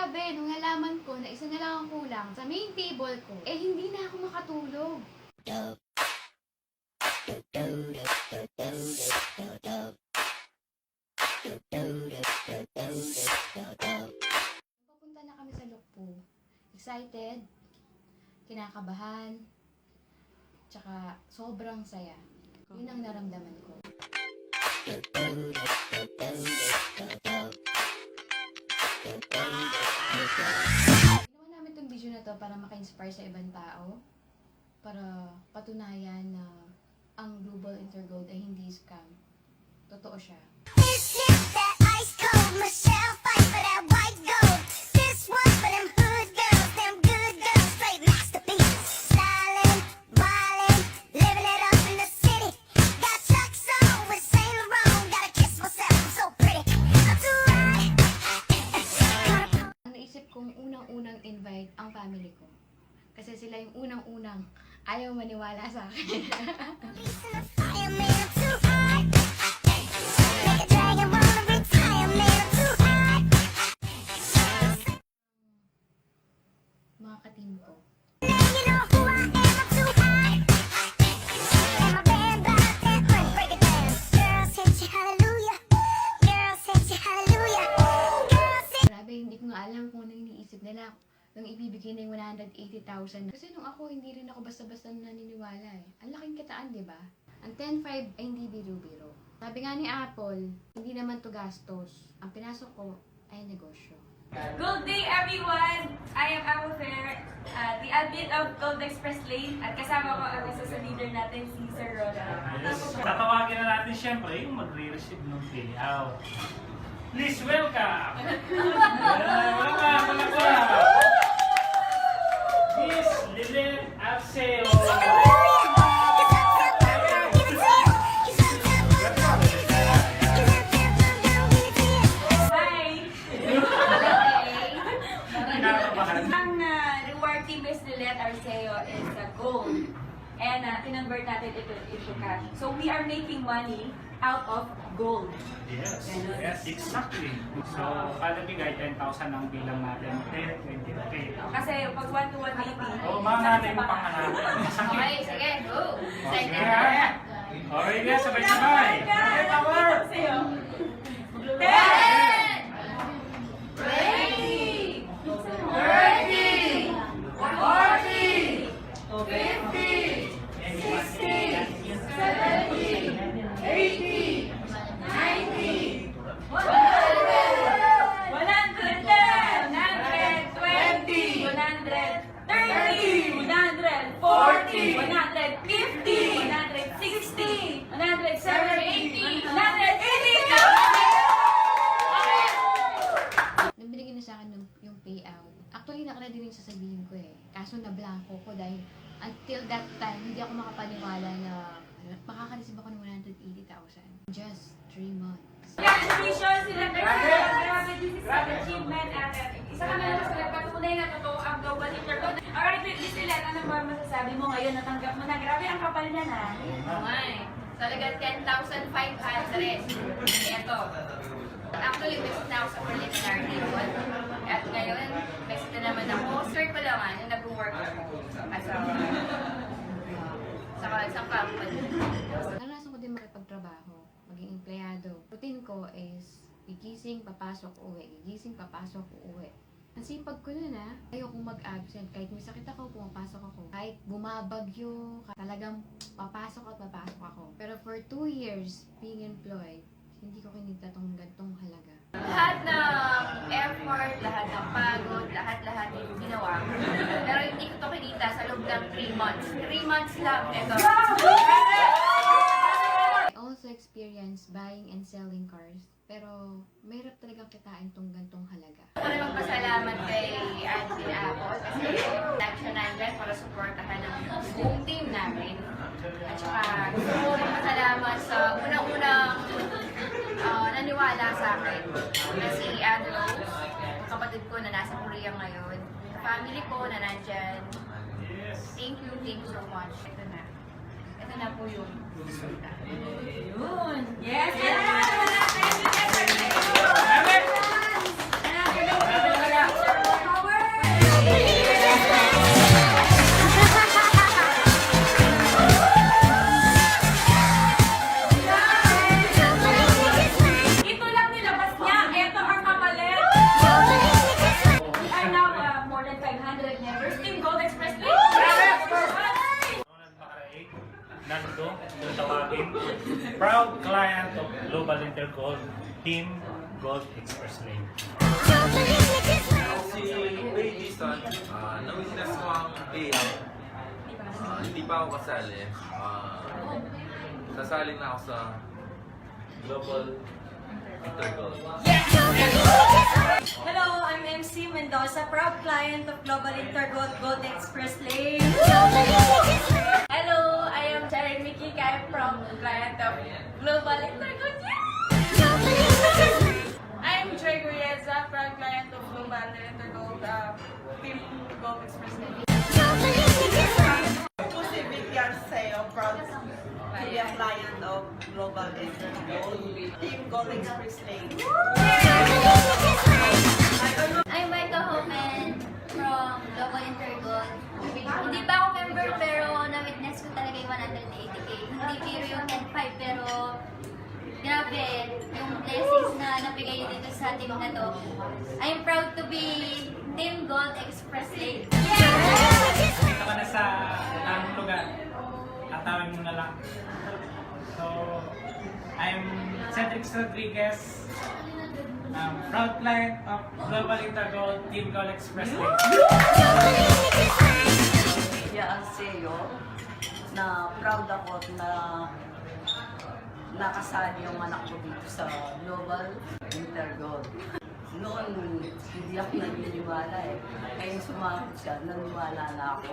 grabe, nung nalaman ko na isa na lang ang kulang sa main table ko, eh hindi na ako makatulog. Papunta na kami sa Lukpo. Excited, kinakabahan, tsaka sobrang saya. Yun ang naramdaman ko. Ginawa namin itong video na to para maka-inspire sa ibang tao. Para patunayan na ang Global Intergold ay hindi scam. Totoo siya. This is that ice cold Michelle fight for that white gold. This one for them hood girls, them good girls, straight masterpieces. Stylin', wildin', living it up in the city. Got Chuck's on with Saint Laurent, gotta kiss myself, I'm so pretty. I'm too right. Ang naisip kong unang-unang invite ang family ko. Kasi sila yung unang-unang ayaw maniwala sa akin. Fireman, I'm too hot. Make a dragon wanna retire, man, I'm too hot. Mga ka-team ko. Now you know who I am, I'm too hot. And my band bought that money, break it down. Girls hit you, hallelujah. Girls hit you, hallelujah. Girls hit Grabe, hindi ko nga alam kung ano yung iniisip nila nung ibibigay na yung 180,000. Kasi nung ako, hindi rin ako basta-basta naniniwala eh. Ang laking kitaan, di ba? Ang 10.5 ay hindi biro-biro. Sabi nga ni Apple, hindi naman to gastos. Ang pinasok ko ay negosyo. Good day everyone! I am Apple Fair, the admin of Gold Express Lane at kasama ko ang isa sa leader natin, si Sir Ronald. Tatawagin na natin siyempre yung magre-receive ng payout. Please welcome! Wala ka! Miss Lilith Arceo! Hi! Kinakabahan. Ang reward team is Lilith Arceo is gold. And kinonvert natin ito into cash. So we are making money out of gold. Yes, yes, exactly. So, kada bigay 10,000 ang bilang natin. 10, 20, okay. Kasi pag 1 to 180, Oo, mga natin yung pangalaman. Okay, sige, go! Sige, ha? Okay, guys, sabay-sabay. Okay, power! Sa'yo. 10! 20! 30! 40! 50! 60! 70! 80! 90! 100! 110! 120! 130! 140! 150! 160! 170! 180! Nung binigyan na sa akin yung payout, actually nakaready rin sasabihin ko eh. Kaso na blanco ko dahil until that time, hindi ako makapaniwala na makakareceive ako ng 180,000. Just 3 months. Congratulations sila grabe, this is an achievement at isa ka na lang sa nagpatunay na totoo ang Global Intergold. Alright, Miss Lilith, ano ba masasabi mo ngayon? Natanggap mo na. Grabe ang kapal niya na. Okay. Talaga 10,500. Ito. Actually, visit na ako sa preliminary table. At ngayon, visit na naman ako. Start pa lang yung nag-work ako. As sa isang company. Naranasan ko din makipagtrabaho, maging empleyado. Routine ko is gigising, papasok, uwi. Gigising, papasok, uwi. Ang sipag ko nun ayokong mag-absent. Kahit may sakit ako, pumapasok ako. Kahit bumabagyo, talagang papasok at papasok ako. Pero for 2 years being employed, hindi ko kinita tong gantong halaga. Lahat ng effort, lahat ng pagod, lahat yung ginawa. Pero hindi ko to kinita sa loob ng 3 months. 3 months lang. Ito. I also experienced buying and selling cars. Pero mahirap talagang kitain tong gantong halaga. Ako na magpasalamat kay Admin Apple kasi lagi siya nandyan para supportahan ang buong team namin. At saka gusto ko magpasalamat sa unang-unang naniwala sa akin na si Ate Rose, kapatid ko na nasa Korea ngayon, family ko na nandyan. Thank you so much. Ito na. Ito na po yung resulta. Yun. Yes! Yes! Thank you, Narito, kung tawagin, proud client of Global Intergold, Team Gold Express Lane. Si Ray Dizon, na-witness ko ang payout. Hindi pa ako kasali. Sasali na ako sa Global Intergold. Hello, I'm MC Mendoza, proud client of Global Intergold Gold Express Lane. Hello, I am Sharon Mickey Kai from client of Global Intergold. I'm Trey Gurieza, proud client of Global Intergold Team Gold Express Lane. Pusi Vivian Seo, proud to be a client of Global Intergold, Team Gold Express Lane. I'm Micah Homan from Global Intergold. Hindi pa ako member pero na-witness ko talaga yung 180k. Hindi biro yung 10.5 pero grabe yung blessings na nabigay dito sa team na to. I'm proud to be Team Gold Express Lane. Dito ka na sa tamang lugar. Atawin mo na lang. So, I'm Cedric Rodriguez, proud client of Global Intergold, Team Gold Express Lane. Yan Seo, na proud ako na nakasali yung anak ko dito sa Global Intergold. Noon, hindi ako naniniwala eh. Kaya sumabot siya, naniniwala na ako.